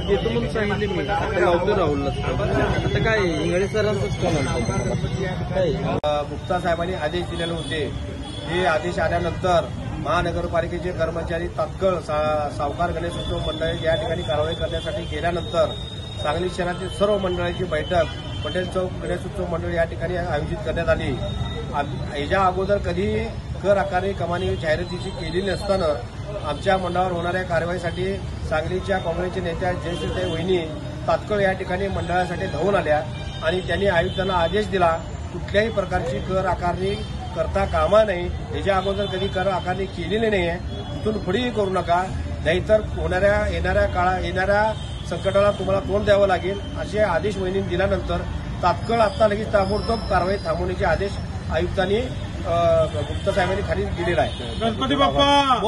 देतो म्हणून सांगितले मी आता लावतो राहुल आता काय इंगळे सरांचंच का म्हणतो काय गुप्ता साहेबांनी आदेश दिलेले होते. हे आदेश आल्यानंतर महानगरपालिकेचे कर्मचारी तात्काळ सावकार गणेशोत्सव मंडळ या ठिकाणी कारवाई करण्यासाठी गेल्यानंतर सांगली शहरातील सर्व मंडळाची बैठक पटेल चौक गणेशोत्सव मंडळ या ठिकाणी आयोजित करण्यात आली. याच्या अगोदर कधी कर आकारणी कमानी जाहिरातीची केली नसताना आमच्या मंडळावर होणाऱ्या कारवाईसाठी सांगलीच्या काँग्रेसच्या नेत्या जयश्रीताई वहिनी तात्काळ या ठिकाणी मंडळासाठी धावून आल्या आणि त्यांनी आयुक्तांना आदेश दिला कुठल्याही प्रकारची कर आकारणी करता कामा नाही. याच्या अगोदर कधी कर आकारणी केलेली नाहीये, इथून पुढेही करू नका, नाहीतर येणाऱ्या संकटाला तुम्हाला तोंड द्यावं लागेल असे आदेश वहिनी दिल्यानंतर तात्काळ आता लगेच ताबडतोब कारवाई थांबवण्याचे आदेश आयुक्तांनी गुप्ता साहेबांनी खाली दिलेला आहे. गणपती बाप्पा.